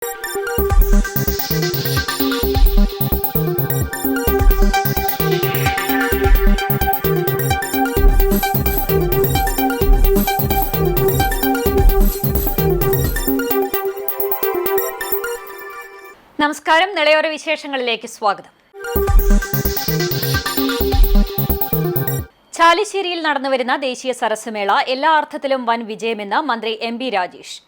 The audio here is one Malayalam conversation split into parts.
നമസ്കാരം, നിളയോര വിശേഷങ്ങളിലേക്ക് സ്വാഗതം. ചാലിശ്ശേരിയിൽ നടന്നുവരുന്ന ദേശീയ സരസ് മേള എല്ലാ അർത്ഥത്തിലും വൻ വിജയമെന്ന് മന്ത്രി എം.ബി. രാജേഷ്.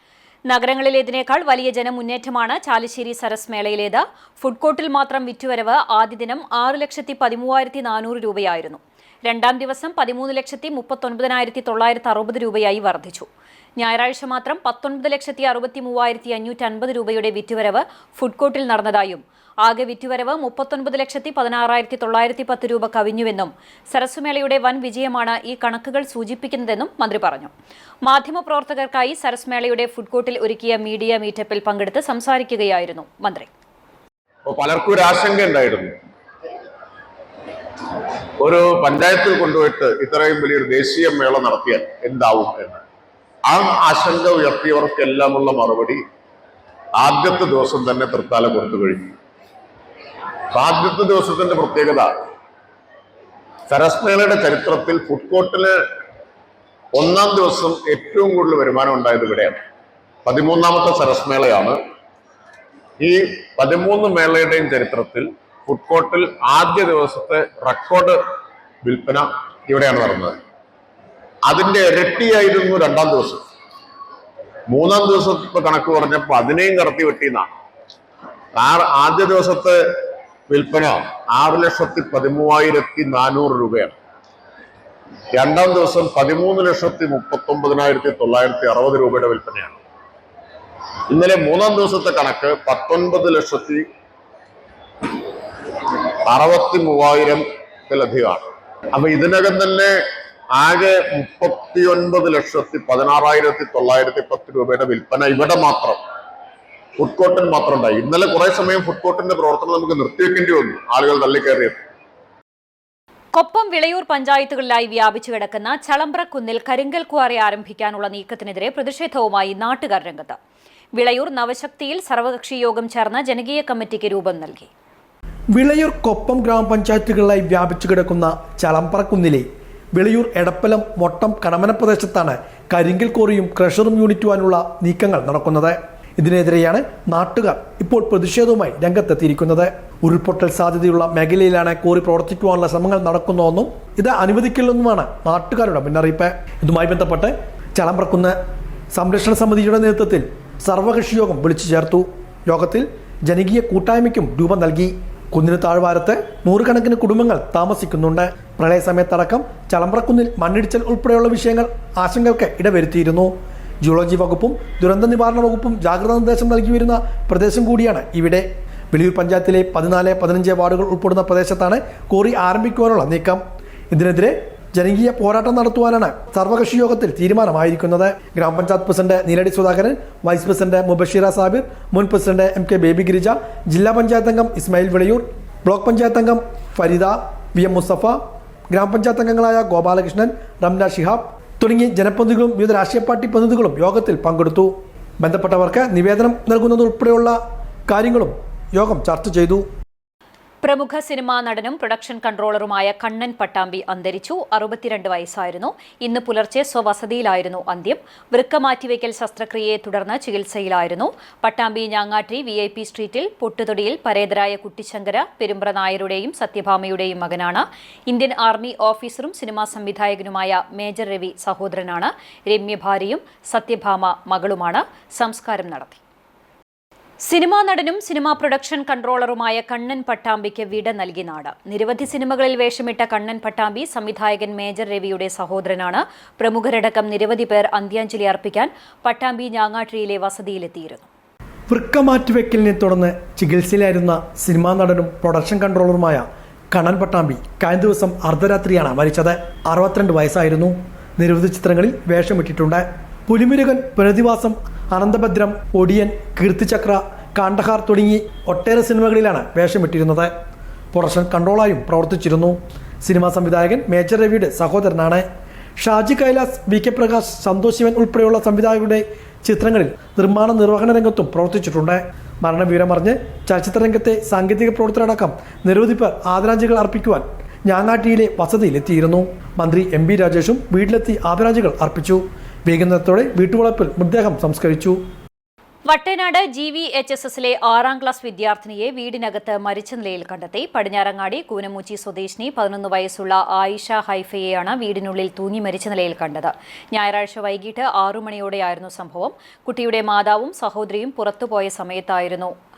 നഗരങ്ങളിലേതിനേക്കാൾ വലിയ ജനമുന്നേറ്റമാണ് ചാലിശ്ശേരി സരസ് മേളയിലേത്. ഫുഡ് കോർട്ടിൽ മാത്രം വിറ്റുവരവ് ആദ്യ ദിനം 6,13,400 രൂപയായിരുന്നു. രണ്ടാം ദിവസം 13,39,960 രൂപയായി വർദ്ധിച്ചു. ഞായറാഴ്ച മാത്രം 19,63,550 രൂപയുടെ വിറ്റുവരവ് ഫുഡ് കോർട്ടിൽ നടന്നതായും ആകെ വിറ്റുവരവ് 39,16,910 രൂപ കവിഞ്ഞുവെന്നും സരസ്മേളയുടെ വൻ വിജയമാണ് ഈ കണക്കുകൾ സൂചിപ്പിക്കുന്നതെന്നും മന്ത്രി പറഞ്ഞു. മാധ്യമപ്രവർത്തകർക്കായി സരസ്മേളയുടെ ഫുഡ് കോർട്ടിൽ ഒരുക്കിയ മീഡിയ മീറ്റപ്പിൽ പങ്കെടുത്ത് സംസാരിക്കുകയായിരുന്നു മന്ത്രി. പലർക്കും ഒരു ആശങ്ക ഉണ്ടായിരുന്നു, ഒരു പഞ്ചായത്തിൽ കൊണ്ടുപോയിട്ട് ഇത്രയും വലിയൊരു ദേശീയ മേള നടത്തിയാൽ എന്താവും എന്ന്. ആ ആശങ്ക ഉയർത്തിയവർക്കെല്ലാമുള്ള മറുപടി ആദ്യത്തെ ദിവസം തന്നെ തൃത്താല കൊടുത്തു കഴിഞ്ഞു. ആദ്യത്തെ ദിവസത്തിന്റെ പ്രത്യേകത, സരസ് മേളയുടെ ചരിത്രത്തിൽ ഫുഡ് കോർട്ടില് ഒന്നാം ദിവസം ഏറ്റവും കൂടുതൽ വരുമാനം ഉണ്ടായത് ഇവിടെയാണ്. 13ാമത്തെ സരസ് മേളയാണ്. ഈ 13 മേളയുടെയും ചരിത്രത്തിൽ ഫുഡ് കോർട്ടിൽ ആദ്യ ദിവസത്തെ റെക്കോർഡ് വിൽപ്പന ഇവിടെയാണ് നടന്നത്. അതിന്റെ ഇരട്ടിയായിരുന്നു രണ്ടാം ദിവസം. മൂന്നാം ദിവസം ഇപ്പൊ കണക്ക് പറഞ്ഞപ്പോൾ അതിനെയും കടത്തി വെട്ടിയെന്നാണ്. ആദ്യ ദിവസത്തെ വിൽപ്പന 6,13,400 രൂപയാണ്. രണ്ടാം ദിവസം 13,39,960 രൂപയുടെ വിൽപ്പനയാണ്. ഇന്നലെ മൂന്നാം ദിവസത്തെ കണക്ക് 19,63,000-ത്തിലധികമാണ്. അപ്പൊ ഇതിനകം തന്നെ ആകെ 39,16,910 രൂപയുടെ വിൽപ്പന ഇവിടെ മാത്രം, ഫുഡ് കോർട്ടിൽ മാത്രം ഉണ്ടായി. ഇന്നലെ കുറെ സമയം ഫുഡ് കോർട്ടിന്റെ പ്രവർത്തനം നമുക്ക് നിർത്തിവെക്കേണ്ടി വന്നു, ആളുകൾ തള്ളിക്കയറിയത്. കൊപ്പം വിളയൂർ പഞ്ചായത്തുകളിലായി വ്യാപിച്ചു കിടക്കുന്ന ചളമ്പ്രക്കുന്നിൽ കരിങ്കൽ ക്വാറി ആരംഭിക്കാനുള്ള നീക്കത്തിനെതിരെ പ്രതിഷേധവുമായി നാട്ടുകാർ രംഗത്ത്. വിളയൂർ നവശക്തിയിൽ സർവകക്ഷി യോഗം ചേർന്ന് ജനകീയ കമ്മിറ്റിക്ക് രൂപം നൽകി. വിളയൂർ കൊപ്പം ഗ്രാമപഞ്ചായത്തുകളിലായി വ്യാപിച്ചു കിടക്കുന്ന ചളമ്പ്രക്കുന്നിലെ വിളയൂർ എടപ്പലം മൊട്ടം കടമന പ്രദേശത്താണ് കരിങ്കൽ കോറിയും ക്രഷറും യൂണിറ്റുവാനുള്ള നീക്കങ്ങൾ നടക്കുന്നത്. ഇതിനെതിരെയാണ് നാട്ടുകാർ ഇപ്പോൾ പ്രതിഷേധവുമായി രംഗത്തെത്തിയിരിക്കുന്നത്. ഉരുൾപൊട്ടൽ സാധ്യതയുള്ള മേഖലയിലാണ് കോറി പ്രവർത്തിക്കുവാനുള്ള ശ്രമങ്ങൾ നടക്കുന്നതെന്നും ഇത് അനുവദിക്കില്ലെന്നുമാണ് നാട്ടുകാരുടെ മുന്നറിയിപ്പ്. ഇതുമായി ബന്ധപ്പെട്ട് ചളമ്പ്രക്കുന്ന് സംരക്ഷണ സമിതിയുടെ നേതൃത്വത്തിൽ സർവകക്ഷി യോഗം വിളിച്ചു ചേർത്തു. യോഗത്തിൽ ജനകീയ കൂട്ടായ്മയ്ക്കും രൂപം നൽകി. കുന്നിന് താഴ്വാരത്ത് നൂറുകണക്കിന് കുടുംബങ്ങൾ താമസിക്കുന്നുണ്ട്. പ്രളയസമയത്തടക്കം ചളമ്പ്രക്കുന്നിൽ മണ്ണിടിച്ചൽ ഉൾപ്പെടെയുള്ള വിഷയങ്ങൾ ആശങ്കകൾക്ക് ഇടവരുത്തിയിരുന്നു. ജിയോളജി വകുപ്പും ദുരന്ത നിവാരണ വകുപ്പും ജാഗ്രതാ നിർദ്ദേശം നൽകി വരുന്ന പ്രദേശം കൂടിയാണ് ഇവിടെ. വിളയൂർ പഞ്ചായത്തിലെ 14, 15 വാർഡുകൾ ഉൾപ്പെടുന്ന പ്രദേശത്താണ് കോറി ആരംഭിക്കുവാനുള്ള നീക്കം. ഇതിനെതിരെ ജനകീയ പോരാട്ടം നടത്തുവാനാണ് സർവകക്ഷി യോഗത്തിൽ തീരുമാനമായിരിക്കുന്നത്. ഗ്രാമപഞ്ചായത്ത് president Neeladi Sudhakaran, vice president Mubasheera Sabir, മുൻ പ്രസിഡന്റ് MK ബേബി ഗിരിജ, ജില്ലാ പഞ്ചായത്ത് അംഗം ഇസ്മായിൽ വിളയൂർ, ബ്ലോക്ക് പഞ്ചായത്ത് അംഗം ഫരീദ, VM മുസ്തഫ, ഗ്രാമപഞ്ചായത്ത് അംഗങ്ങളായ ഗോപാലകൃഷ്ണൻ, റംന ഷിഹാബ് തുടങ്ങി ജനപ്രതിനിധികളും വിവിധ രാഷ്ട്രീയ പാർട്ടി പ്രതിനിധികളും യോഗത്തിൽ പങ്കെടുത്തു. ബന്ധപ്പെട്ടവർക്ക് നിവേദനം നൽകുന്നതുൾപ്പെടെയുള്ള കാര്യങ്ങളും യോഗം ചർച്ച ചെയ്തു. പ്രമുഖ സിനിമാ നടനും പ്രൊഡക്ഷൻ കൺട്രോളറുമായ കണ്ണൻ പട്ടാമ്പി അന്തരിച്ചു. 62 വയസ്സായിരുന്നു. ഇന്ന് പുലർച്ചെ സ്വവസതിയിലായിരുന്നു അന്ത്യം. വൃക്ക മാറ്റിവെക്കൽ ശസ്ത്രക്രിയയെ തുടർന്ന് ചികിത്സയിലായിരുന്നു. പട്ടാമ്പി ഞാങ്ങാട്ടി VIP സ്ട്രീറ്റിൽ പൊട്ടുതൊടിയിൽ പരേതരായ കുട്ടിശങ്കര പെരുമ്പ്ര നായരുടെയും സത്യഭാമയുടെയും മകനാണ്. ഇന്ത്യൻ ആർമി ഓഫീസറും സിനിമാ സംവിധായകനുമായ മേജർ രവി സഹോദരനാണ്. രമ്യ ഭാര്യയും സത്യഭാമ മകളുമാണ്. സംസ്കാരം നടത്തി. സിനിമാ നടനും സിനിമാ പ്രൊഡക്ഷൻ കൺട്രോളറുമായ കണ്ണൻ പട്ടാമ്പിക്ക് വിട നൽകി നാട്. നിരവധി സിനിമകളിൽ വേഷമിട്ട കണ്ണൻ പട്ടാമ്പി സംവിധായകൻ മേജർ രവിയുടെ സഹോദരനാണ്. പ്രമുഖരടക്കം നിരവധി പേർ അന്ത്യാഞ്ജലി അർപ്പിക്കാൻ പട്ടാമ്പി ഞാങ്ങാട്ടിയിലെ വസതിയിലെത്തിയിരുന്നു. വൃക്ക മാറ്റിവെക്കലിനെ തുടർന്ന് ചികിത്സയിലായിരുന്ന സിനിമാ നടനും പ്രൊഡക്ഷൻ കൺട്രോളറുമായ കണ്ണൻ പട്ടാമ്പി കഴിഞ്ഞ ദിവസം അർദ്ധരാത്രിയാണ് മരിച്ചത്. 62 വയസ്സായിരുന്നു. നിരവധി ചിത്രങ്ങളിൽ വേഷമിട്ടിട്ടുണ്ട്. പുലിമുരുകൻ, പുനരധിവാസം, അനന്തഭദ്രം, ഒടിയൻ, കീർത്തിചക്ര, കാണ്ഡഹാർ തുടങ്ങി ഒട്ടേറെ സിനിമകളിലാണ് വേഷമിട്ടിരുന്നത്. പ്രൊഡക്ഷൻ കൺട്രോളായും പ്രവർത്തിച്ചിരുന്നു. സിനിമാ സംവിധായകൻ മേജർ രവിയുടെ സഹോദരനാണ്. ഷാജി കൈലാസ്, VK പ്രകാശ്, സന്തോഷ് ശിവൻ ഉൾപ്പെടെയുള്ള സംവിധായകരുടെ ചിത്രങ്ങളിൽ നിർമ്മാണ നിർവഹണ രംഗത്തും പ്രവർത്തിച്ചിട്ടുണ്ട്. മരണവിവരമറിഞ്ഞ് ചലച്ചിത്രരംഗത്തെ സാങ്കേതിക പ്രവർത്തകരടക്കം നിരവധി പേർ ആദരാഞ്ജലികൾ അർപ്പിക്കുവാൻ ഞാങ്ങാട്ടിയിലെ വസതിയിലെത്തിയിരുന്നു. മന്ത്രി എം ബി രാജേഷും വീട്ടിലെത്തി ആദരാഞ്ജലികൾ അർപ്പിച്ചു. വൈകുന്നേരത്തോടെ വീട്ടുവളപ്പിൽ മൃതദേഹം സംസ്കരിച്ചു. വട്ടനാട് GVHSSലെ 6ാം ക്ലാസ് വിദ്യാർത്ഥിനിയെ വീടിനകത്ത് മരിച്ച നിലയിൽ കണ്ടെത്തി. പടിഞ്ഞാറങ്ങാടി കൂനമുച്ചി സ്വദേശിനി 11 വയസ്സുള്ള ആയിഷ ഹൈഫയെയാണ് വീടിനുള്ളിൽ തൂങ്ങി മരിച്ച നിലയിൽ കണ്ടത്. ഞായറാഴ്ച വൈകിട്ട് 6 മണിയോടെയായിരുന്നു സംഭവം. കുട്ടിയുടെ മാതാവും സഹോദരിയും പുറത്തുപോയ സമയത്തായിരുന്നു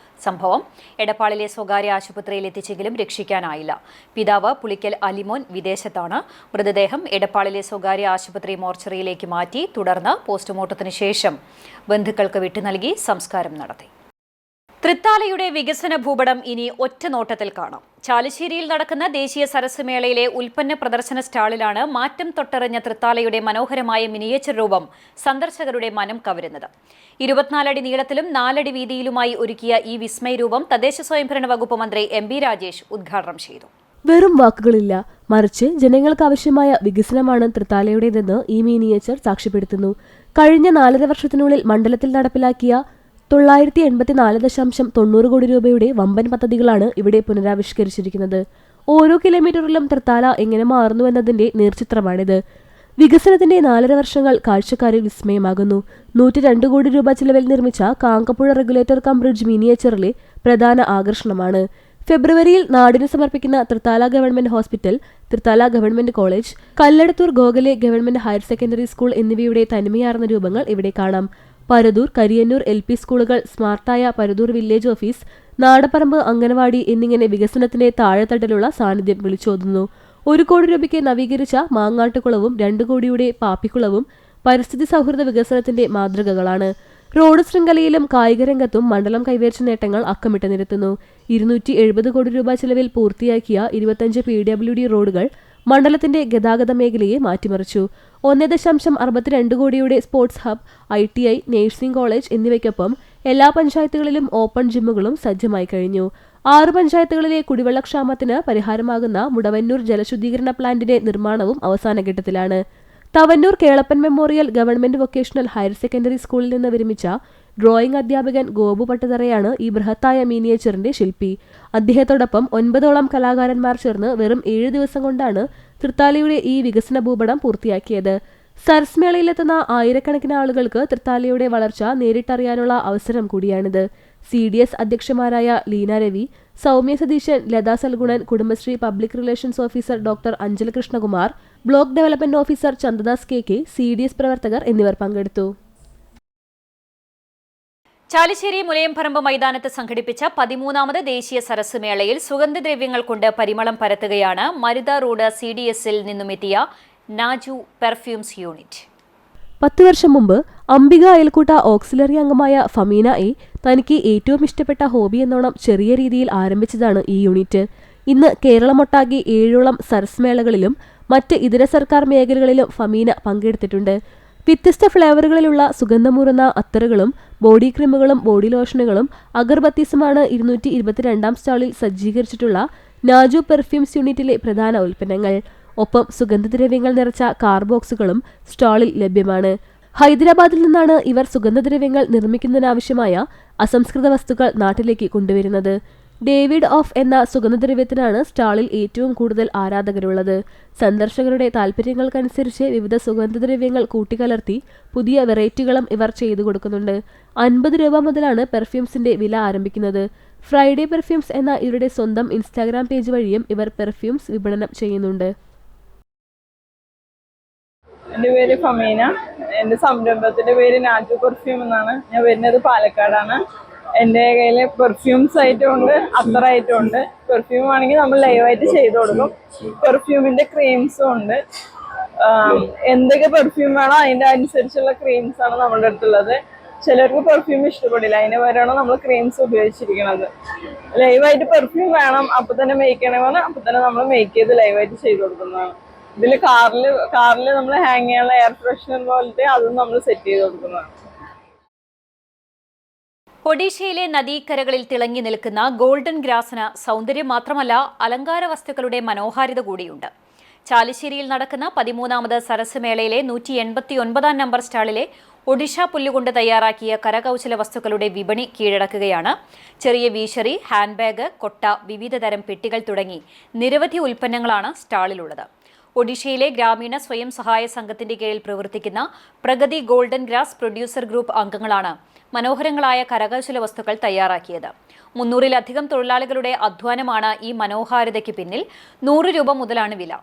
സംഭവം. എടപ്പാളിലെ സ്വകാര്യ ആശുപത്രിയിൽ എത്തിച്ചെങ്കിലും രക്ഷിക്കാനായില്ല. പിതാവ് പുളിക്കൽ അലിമോൻ വിദേശത്താണ്. മൃതദേഹം എടപ്പാളിലെ സ്വകാര്യ ആശുപത്രി മോർച്ചറിയിലേക്ക് മാറ്റി. തുടർന്ന് പോസ്റ്റ്മോർട്ടത്തിന് ശേഷം ബന്ധുക്കൾക്ക് വിട്ടു നൽകി സംസ്കാരം നടത്തി. തൃത്താലയുടെ വികസന ഭൂപടം ഇനി ഒറ്റ നോട്ടത്തിൽ കാണാം. ചാലിശ്ശേരിയിൽ നടക്കുന്ന ദേശീയ സരസ് മേളയിലെ ഉൽപ്പന്ന പ്രദർശന സ്റ്റാളിലാണ് മാറ്റം തൊട്ടറിഞ്ഞ തൃത്താലയുടെ മനോഹരമായ മിനിയേച്ചർ രൂപം സന്ദർശകരുടെ മനം കവരുന്നത്. 24 അടി നീളത്തിലും 4 അടി വീതിയിലുമായി ഒരുക്കിയ ഈ വിസ്മയ രൂപം തദ്ദേശ സ്വയംഭരണ വകുപ്പ് മന്ത്രി എം ബി രാജേഷ് ഉദ്ഘാടനം ചെയ്തു. വെറും വാക്കുകളില്ല, മറിച്ച് ജനങ്ങൾക്ക് ആവശ്യമായ വികസനമാണ് തൃത്താലയുടേതെന്ന് ഈ മിനിയേച്ചർ സാക്ഷ്യപ്പെടുത്തുന്നു. കഴിഞ്ഞ 4.5 വർഷത്തിനുള്ളിൽ മണ്ഡലത്തിൽ നടപ്പിലാക്കിയ 984.90 കോടി രൂപയുടെ വമ്പൻ പദ്ധതികളാണ് ഇവിടെ പുനരാവിഷ്കരിച്ചിരിക്കുന്നത്. ഓരോ കിലോമീറ്ററിലും തൃത്താല എങ്ങനെ മാറുന്നുവെന്നതിന്റെ നേർചിത്രമാണിത്. വികസനത്തിന്റെ 4.5 വർഷങ്ങൾ കാഴ്ചക്കാരിൽ വിസ്മയമാകുന്നു. 102 കോടി രൂപ ചിലവിൽ നിർമ്മിച്ച കാങ്കപ്പുഴ റെഗുലേറ്റർ കം ബ്രിഡ്ജ് മിനിയേച്ചറിലെ പ്രധാന ആകർഷണമാണ്. ഫെബ്രുവരിയിൽ നാടിന് സമർപ്പിക്കുന്ന Thrithala government hospital, Thrithala government college, Kalladathur Gokhale government higher secondary school എന്നിവയുടെ തനിമയാർന്ന രൂപങ്ങൾ ഇവിടെ കാണാം. പരതൂർ, കരിയന്നൂർ LP സ്കൂളുകൾ, സ്മാർട്ടായ പരതൂർ വില്ലേജ് ഓഫീസ്, നാടപ്പറമ്പ് അംഗനവാടി എന്നിങ്ങനെ വികസനത്തിന്റെ താഴെത്തട്ടിലുള്ള സാന്നിധ്യം വിളിച്ചോതുന്നു. 1 കോടി രൂപയ്ക്ക് നവീകരിച്ച മാങ്ങാട്ടുകുളവും 2 കോടിയുടെ പാപ്പിക്കുളവും പരിസ്ഥിതി സൗഹൃദ വികസനത്തിന്റെ മാതൃകകളാണ്. റോഡ് ശൃംഖലയിലും കായിക രംഗത്തും മണ്ഡലം കൈവരിച്ച നേട്ടങ്ങൾ അക്കമിട്ട് നിരത്തുന്നു. 270 കോടി രൂപ ചെലവിൽ പൂർത്തിയാക്കിയ 25 PWD റോഡുകൾ മണ്ഡലത്തിന്റെ ഗതാഗത മേഖലയെ മാറ്റിമറിച്ചു. 1.62 കോടിയുടെ sports hub, ITI, nursing college എന്നിവയ്ക്കൊപ്പം എല്ലാ പഞ്ചായത്തുകളിലും ഓപ്പൺ ജിമ്മുകളും സജ്ജമായി കഴിഞ്ഞു. 6 പഞ്ചായത്തുകളിലെ കുടിവെള്ളക്ഷാമത്തിന് പരിഹാരമാകുന്ന മുടവന്നൂർ ജലശുദ്ധീകരണ പ്ലാന്റിന്റെ നിർമ്മാണവും അവസാനഘട്ടത്തിലാണ്. Thavanur Kelappan memorial government vocational higher secondary സ്കൂളിൽ നിന്ന് വിരമിച്ച ഡ്രോയിംഗ് അധ്യാപകൻ ഗോപു പട്ടതറയാണ് ഈ ബൃഹത്തായ മിനിയേച്ചറിന്റെ ശില്പി. അദ്ദേഹത്തോടൊപ്പം 9ഓളം കലാകാരന്മാർ ചേർന്ന് വെറും 7 ദിവസം കൊണ്ടാണ് തൃത്താലയുടെ ഈ വികസന ഭൂപടം പൂർത്തിയാക്കിയത്. സരസ് മേളയിലെത്തുന്ന ആയിരക്കണക്കിന് ആളുകൾക്ക് തൃത്താലയുടെ വളർച്ച നേരിട്ടറിയാനുള്ള അവസരം കൂടിയാണിത്. CDS അധ്യക്ഷമാരായ Leena Ravi, Soumya Satheesan, Latha Salgunan, Kudumbashree public relations officer doctor Anjala Krishnakumar, block development officer Chandradas KK, CDS പ്രവർത്തകർ എന്നിവർ പങ്കെടുത്തു. ചാലിശ്ശേരി മുലയംപറമ്പ് മൈതാനത്ത് സംഘടിപ്പിച്ച 13ാമത് ദേശീയ സരസ് മേളയിൽ സുഗന്ധദ്രവ്യങ്ങൾ കൊണ്ട് പരിമളം പരത്തുകയാണ് മരുത റോഡ് CDSൽ നിന്നുമെത്തിയ നാജു പെർഫ്യൂംസ് യൂണിറ്റ്. 10 വർഷം മുമ്പ് അംബിക അയൽക്കൂട്ട ഓക്സിലറി അംഗമായ ഫമീന A തനിക്ക് ഏറ്റവും ഇഷ്ടപ്പെട്ട ഹോബി എന്നോണം ചെറിയ രീതിയിൽ ആരംഭിച്ചതാണ് ഈ യൂണിറ്റ്. ഇന്ന് കേരളമൊട്ടാകെ 7ഓളം സരസ് മേളകളിലും മറ്റ് ഇതര സർക്കാർ മേഖലകളിലും ഫമീന പങ്കെടുത്തിട്ടുണ്ട്. വ്യത്യസ്ത ഫ്ലേവറുകളിലുള്ള സുഗന്ധമൂറുന്ന അത്തറുകളും ബോഡി ക്രീമുകളും ബോഡി ലോഷനുകളും അഗർബത്തീസുമാണ് 222ാം സ്റ്റാളിൽ സജ്ജീകരിച്ചിട്ടുള്ള നാജു പെർഫ്യൂംസ് യൂണിറ്റിലെ പ്രധാന ഉൽപ്പന്നങ്ങൾ. ഒപ്പം സുഗന്ധദ്രവ്യങ്ങൾ നിറച്ച കാർബോക്സുകളും സ്റ്റാളിൽ ലഭ്യമാണ്. ഹൈദരാബാദിൽ നിന്നാണ് ഇവർ സുഗന്ധദ്രവ്യങ്ങൾ നിർമ്മിക്കുന്നതിനാവശ്യമായ അസംസ്കൃത വസ്തുക്കൾ നാട്ടിലേക്ക് കൊണ്ടുവരുന്നത്. ഡേവിഡ് ഓഫ് എന്ന സുഗന്ധദ്രവ്യത്തിനാണ് സ്റ്റാളിൽ ഏറ്റവും കൂടുതൽ ആരാധകരുള്ളത്. സന്ദർശകരുടെ താൽപ്പര്യങ്ങൾക്കനുസരിച്ച് വിവിധ സുഗന്ധദ്രവ്യങ്ങൾ കൂട്ടിക്കലർത്തി പുതിയ വെറൈറ്റികളും ഇവർ ചെയ്തു കൊടുക്കുന്നുണ്ട്. 50 രൂപ മുതലാണ് പെർഫ്യൂംസിന്റെ വില ആരംഭിക്കുന്നത്. ഫ്രൈഡേ പെർഫ്യൂംസ് എന്ന ഇവരുടെ സ്വന്തം ഇൻസ്റ്റാഗ്രാം പേജ് വഴിയും ഇവർ പെർഫ്യൂംസ് വിപണനം ചെയ്യുന്നുണ്ട്. എൻ്റെ പേര് ഫമീന. എൻ്റെ സംരംഭത്തിൻ്റെ പേര് നാജു പെർഫ്യൂം എന്നാണ്. ഞാൻ വരുന്നത് പാലക്കാടാണ്. എൻ്റെ കയ്യിൽ പെർഫ്യൂംസ് ഐറ്റം ഉണ്ട്, അത്തർ ഐറ്റം ഉണ്ട്. പെർഫ്യൂം ആണെങ്കിൽ നമ്മൾ ലൈവായിട്ട് ചെയ്ത് കൊടുക്കും. പെർഫ്യൂമിൻ്റെ ക്രീംസും ഉണ്ട്. എന്തൊക്കെ പെർഫ്യൂം വേണോ അതിൻ്റെ അനുസരിച്ചുള്ള ക്രീംസാണ് നമ്മുടെ അടുത്തുള്ളത്. ചിലർക്ക് പെർഫ്യൂം ഇഷ്ടപ്പെടില്ല, അതിന് പകരമാണ് നമ്മൾ ക്രീംസ് ഉപയോഗിച്ചിരിക്കുന്നത്. ലൈവായിട്ട് പെർഫ്യൂം വേണം, അപ്പം തന്നെ മേക്ക് ചെയ്യണമെന്ന് അപ്പം തന്നെ നമ്മൾ മേക്ക് ചെയ്ത് ലൈവായിട്ട് ചെയ്ത് കൊടുക്കുന്നതാണ്. ഇതിൽ കാറിൽ നമ്മൾ ഹാങ് ചെയ്യാനുള്ള എയർ ഫ്രഷ്നർ പോലത്തെ അതും നമ്മൾ സെറ്റ് ചെയ്ത് കൊടുക്കുന്നതാണ്. ഒഡീഷയിലെ നദീക്കരകളിൽ തിളങ്ങി നിൽക്കുന്ന ഗോൾഡൻ ഗ്രാസിന് സൗന്ദര്യം മാത്രമല്ല അലങ്കാര വസ്തുക്കളുടെ മനോഹാരിത കൂടിയുണ്ട്. ചാലിശ്ശേരിയിൽ നടക്കുന്ന 13ാമത് സരസ് മേളയിലെ 189ാം നമ്പർ സ്റ്റാളിലെ ഒഡീഷ പുല്ലുകൊണ്ട് തയ്യാറാക്കിയ കരകൗശല വസ്തുക്കളുടെ വിപണി കീഴടക്കുകയാണ്. ചെറിയ വീശറി, ഹാൻഡ് ബാഗ്, കൊട്ട, വിവിധതരം പെട്ടികൾ തുടങ്ങി നിരവധി ഉൽപ്പന്നങ്ങളാണ് സ്റ്റാളിലുള്ളത്. ഒഡീഷയിലെ ഗ്രാമീണ സ്വയം സഹായ സംഘത്തിന്റെ കീഴിൽ പ്രവർത്തിക്കുന്ന Pragati golden grass producer group അംഗങ്ങളാണ് മനോഹരങ്ങളായ കരകൗശല വസ്തുക്കൾ തയ്യാറാക്കിയത്. 300-ലധികം തൊഴിലാളികളുടെ അധ്വാനമാണ് ഈ മനോഹാരിതയ്ക്ക് പിന്നിൽ. 100 രൂപ മുതലാണ് വില.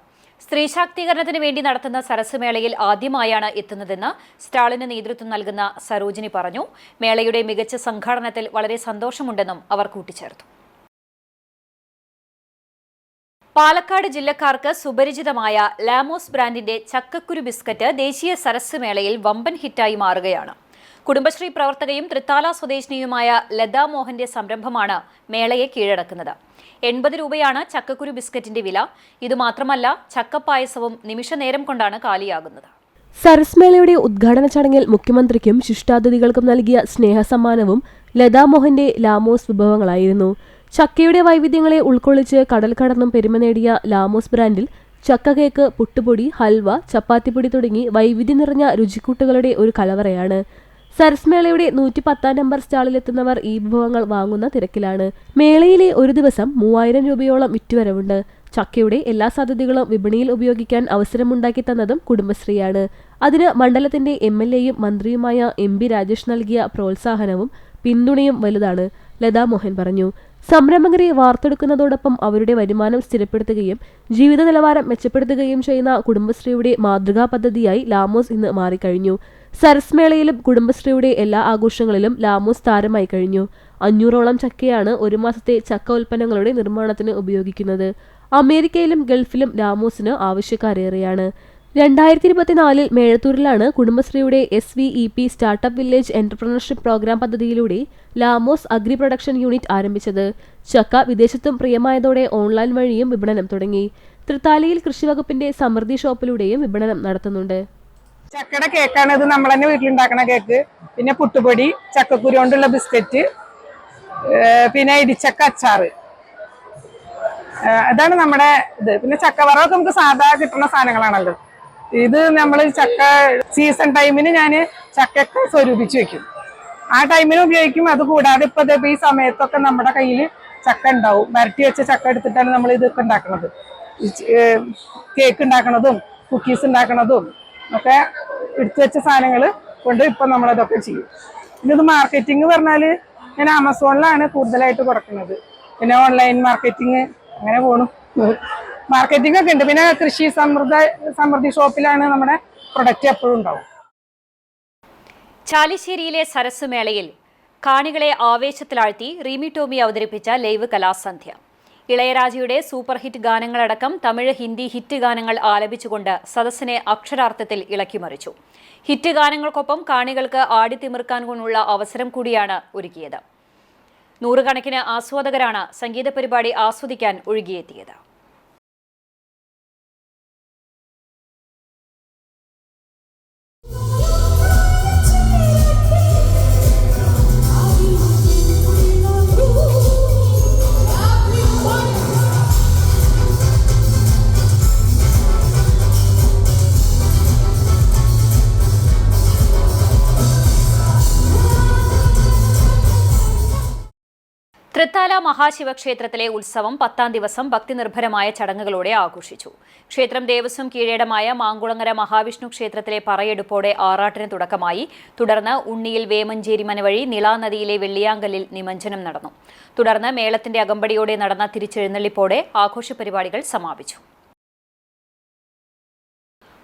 സ്ത്രീ ശാക്തീകരണത്തിന് വേണ്ടി നടത്തുന്ന സരസ് മേളയിൽ ആദ്യമായാണ് എത്തുന്നതെന്ന് സ്റ്റാളിന് നേതൃത്വം നൽകുന്ന സരോജിനി പറഞ്ഞു. മേളയുടെ മികച്ച സംഘാടനത്തിൽ വളരെ സന്തോഷമുണ്ടെന്നും അവർ കൂട്ടിച്ചേർത്തു. പാലക്കാട് ജില്ലക്കാർക്ക് സുപരിചിതമായ ലാമോസ് ബ്രാൻഡിന്റെ ചക്കക്കുരു ബിസ്ക്കറ്റ് ദേശീയ സരസ് മേളയിൽ വമ്പൻ ഹിറ്റായി മാറുകയാണ്. കുടുംബശ്രീ പ്രവർത്തകയും തൃത്താല സ്വദേശിനിയുമായ ലതാ മോഹന്റെ സംരംഭമാണ് മേളയെ കീഴടക്കുന്നത്. 80 രൂപയാണ് ചക്കക്കുരു ബിസ്ക്കറ്റിന്റെ വില. ഇതുമാത്രമല്ല, ചക്കപ്പായസവും നിമിഷനേരം കൊണ്ടാണ് കാലിയാകുന്നത്. സരസ് മേളയുടെ ഉദ്ഘാടന ചടങ്ങിൽ മുഖ്യമന്ത്രിക്കും ശിഷ്ടാതിഥികൾക്കും നൽകിയ സ്നേഹസമ്മാനവും ലതാ മോഹന്റെ ലാമോസ് വിഭവങ്ങളായിരുന്നു. ചക്കയുടെ വൈവിധ്യങ്ങളെ ഉൾക്കൊള്ളിച്ച് കടൽ കടന്നും പെരുമ നേടിയ ലാമോസ് ബ്രാൻഡിൽ ചക്ക കേക്ക്, പുട്ടുപൊടി, ഹൽവ, ചപ്പാത്തിപ്പൊടി തുടങ്ങി വൈവിധ്യം നിറഞ്ഞ രുചിക്കൂട്ടുകളുടെ ഒരു കലവറയാണ്. സരസ് മേളയുടെ 110 നമ്പർ സ്റ്റാളിലെത്തുന്നവർ ഈ വിഭവങ്ങൾ വാങ്ങുന്ന തിരക്കിലാണ്. മേളയിലെ ഒരു ദിവസം 3000 രൂപയോളം വിറ്റുവരവുണ്ട്. ചക്കയുടെ എല്ലാ സാധ്യതകളും വിപണിയിൽ ഉപയോഗിക്കാൻ അവസരമുണ്ടാക്കി തന്നതും കുടുംബശ്രീയാണ്. അതിന് മണ്ഡലത്തിന്റെ MLAയും മന്ത്രിയുമായ MP രാജേഷ് നൽകിയ പ്രോത്സാഹനവും പിന്തുണയും വലുതാണ്, ലതാ മോഹൻ പറഞ്ഞു. സംരംഭകരെ വാർത്തെടുക്കുന്നതോടൊപ്പം അവരുടെ വരുമാനം സ്ഥിരപ്പെടുത്തുകയും ജീവിത നിലവാരം മെച്ചപ്പെടുത്തുകയും ചെയ്യുന്ന കുടുംബശ്രീയുടെ മാതൃകാ പദ്ധതിയായി ലാമോസ് ഇന്ന് മാറിക്കഴിഞ്ഞു. സരസ് മേളയിലും കുടുംബശ്രീയുടെ എല്ലാ ആഘോഷങ്ങളിലും ലാമോസ് താരമായി കഴിഞ്ഞു. 500ഓളം ചക്കയാണ് ഒരു മാസത്തെ ചക്ക ഉൽപ്പന്നങ്ങളുടെ നിർമ്മാണത്തിന് ഉപയോഗിക്കുന്നത്. അമേരിക്കയിലും ഗൾഫിലും ലാമോസിന് ആവശ്യക്കാരേറെയാണ്. 2024 മേഴത്തൂരിലാണ് കുടുംബശ്രീയുടെ SVEP startup village entrepreneurship programme പദ്ധതിയിലൂടെ ലാമോസ് അഗ്രി പ്രൊഡക്ഷൻ യൂണിറ്റ് ആരംഭിച്ചത്. ചക്ക വിദേശത്തും പ്രിയമായതോടെ ഓൺലൈൻ വഴിയും വിപണനം തുടങ്ങി. തൃത്താലയിൽ കൃഷിവകുപ്പിന്റെ സമൃദ്ധി ഷോപ്പിലൂടെയും വിപണനം നടത്തുന്നുണ്ട്. ചക്കയുടെ കേക്കാണ് ഇത്, നമ്മൾ തന്നെ വീട്ടിലുണ്ടാക്കണ കേക്ക്. പിന്നെ പുട്ടുപൊടി, ചക്കക്കുരു കൊണ്ടുള്ള ബിസ്ക്കറ്റ്, പിന്നെ ഇടിച്ചക്ക അച്ചാറ്, അതാണ് നമ്മുടെ ഇത്. പിന്നെ ചക്കവറൊക്കെ നമുക്ക് സാധാ കിട്ടുന്ന സാധനങ്ങളാണല്ലോ. ഇത് നമ്മൾ ചക്ക സീസൺ ടൈമിന് ഞാൻ ചക്കയൊക്കെ സ്വരൂപിച്ച് വെക്കും. ആ ടൈമിന് ഉപയോഗിക്കും. അത് കൂടാതെ ഇപ്പൊ ഈ സമയത്തൊക്കെ നമ്മുടെ കയ്യിൽ ചക്ക ഉണ്ടാവും. വരട്ടി വെച്ച ചക്ക എടുത്തിട്ടാണ് നമ്മൾ ഇതൊക്കെ ഉണ്ടാക്കുന്നത്. കേക്ക് ഉണ്ടാക്കണതും കുക്കീസ് ഉണ്ടാക്കണതും ഒക്കെ എടുത്തു വെച്ച സാധനങ്ങൾ കൊണ്ട് ഇപ്പൊ നമ്മളതൊക്കെ ചെയ്യും. പിന്നെ ഇത് മാർക്കറ്റിംഗ് പറഞ്ഞാൽ ഞാൻ ആമസോണിലാണ് കൂടുതലായിട്ട് കൊടുക്കുന്നത്. പിന്നെ ഓൺലൈൻ മാർക്കറ്റിംഗ് അങ്ങനെ പോണു. മാർക്കറ്റിംഗ് ഒക്കെ ഉണ്ട്. പിന്നെ കൃഷി സമൃദ്ധി ഷോപ്പിലാണ് നമ്മുടെ പ്രൊഡക്റ്റ് എപ്പോഴും ഉണ്ടാവും. ചാലിശ്ശേരിയിലെ സരസ് മേളയിൽ കാണികളെ ആവേശത്തിലാഴ്ത്തി റീമി ടോമി അവതരിപ്പിച്ച ലൈവ് കലാസന്ധ്യ. ഇളയരാജയുടെ സൂപ്പർ ഹിറ്റ് ഗാനങ്ങളടക്കം തമിഴ്, ഹിന്ദി ഹിറ്റ് ഗാനങ്ങൾ ആലപിച്ചുകൊണ്ട് സദസ്സിനെ അക്ഷരാർത്ഥത്തിൽ ഇളക്കിമറിച്ചു. ഹിറ്റ് ഗാനങ്ങൾക്കൊപ്പം കാണികൾക്ക് ആടിത്തിമിർക്കാനുള്ള അവസരം കൂടിയാണ് ഒരുക്കിയത്. 100 കണക്കിന് ആസ്വാദകരാണ് സംഗീത പരിപാടി ആസ്വദിക്കാൻ ഒഴുകിയെത്തിയത്. തൃത്താല മഹാശിവക്ഷേത്രത്തിലെ ഉത്സവം 10ാം ദിവസം ഭക്തിനിർഭരമായ ചടങ്ങുകളോടെ ആഘോഷിച്ചു. ക്ഷേത്രം ദേവസ്വം കീഴേടമായ മാങ്കുളങ്ങര മഹാവിഷ്ണു ക്ഷേത്രത്തിലെ പറയെടുപ്പോടെ ആറാട്ടിന് തുടക്കമായി. തുടർന്ന് ഉണ്ണിയിൽ വേമഞ്ചേരി മന വഴി നിളാനദിയിലെ വെള്ളിയാങ്കലിൽ നിമജ്ജനം നടന്നു. തുടർന്ന് മേളത്തിന്റെ അകമ്പടിയോടെ നടന്ന തിരിച്ചെഴുന്നള്ളിപ്പോടെ ആഘോഷ പരിപാടികൾ സമാപിച്ചു.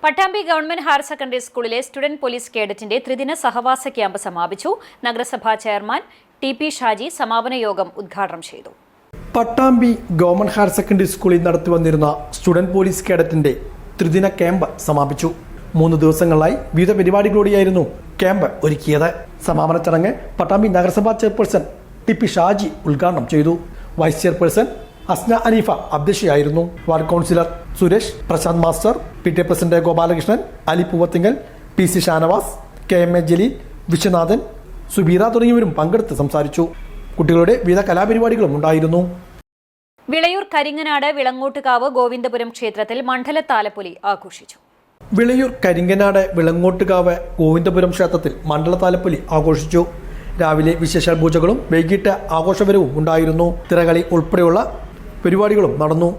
പട്ടാമ്പി ഗവൺമെന്റ് ഹയർ സെക്കൻഡറി സ്കൂളിലെ സ്റ്റുഡന്റ് പോലീസ് കേഡറ്റിന്റെ ത്രിദിന സഹവാസ ക്യാമ്പ് സമാപിച്ചു. നഗരസഭാ ചെയർമാൻ TP ഷാജി സമാപന യോഗം ഉദ്ഘാടനം ചെയ്തു. പട്ടാമ്പി ഗവൺമെന്റ് ഹയർ സെക്കൻഡറി സ്കൂളിൽ നടത്തിവന്നിരുന്ന സ്റ്റുഡന്റ് പോലീസ് കേഡറ്റിന്റെ ത്രിദിന ക്യാമ്പ് സമാപിച്ചു. 3 ദിവസങ്ങളിലായി വിവിധ പരിപാടികളോടെയായിരുന്നു ക്യാമ്പ് ഒരുക്കിയത്. സമാപന ചടങ്ങ് പട്ടാമ്പി നഗരസഭാ ചെയർപേഴ്സൺ TP ഷാജി ഉദ്ഘാടനം ചെയ്തു. വൈസ് ചെയർപേഴ്സൺ അസ്ന അനീഫ അധ്യക്ഷയായിരുന്നു. Ward councillor Suresh, Prasanth master, PTA president Gopalakrishnan, Ali Poovathingal, PC Shanavas, KMA Jaleel, Viswanathan, Subeera തുടങ്ങിയവരും പങ്കെടുത്ത് സംസാരിച്ചു. കുട്ടികളുടെ വിവിധ കലാപരിപാടികളും ഉണ്ടായിരുന്നു. വിളയൂർ കരിങ്ങനാട് വിളങ്ങോട്ടുകാവ് ഗോവിന്ദപുരം ക്ഷേത്രത്തിൽ മണ്ഡല താലപ്പൊലി ആഘോഷിച്ചു. വിളയൂർ കരിങ്കനാട് വിളങ്ങോട്ടുകാവ് ഗോവിന്ദപുരം ക്ഷേത്രത്തിൽ മണ്ഡലതാലപ്പൊലി ആഘോഷിച്ചു. രാവിലെ വിശേഷാൽ പൂജകളും വൈകിട്ട് ആഘോഷപരവും ഉണ്ടായിരുന്നു. തിറകളി ഉൾപ്പെടെയുള്ള പരിപാടികളും നടന്നു.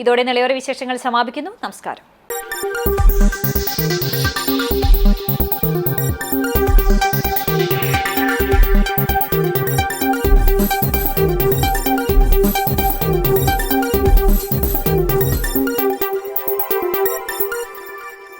ഇതോടെ നിലയോര വിശേഷങ്ങൾ സമാപിക്കുന്നു. നമസ്കാരം.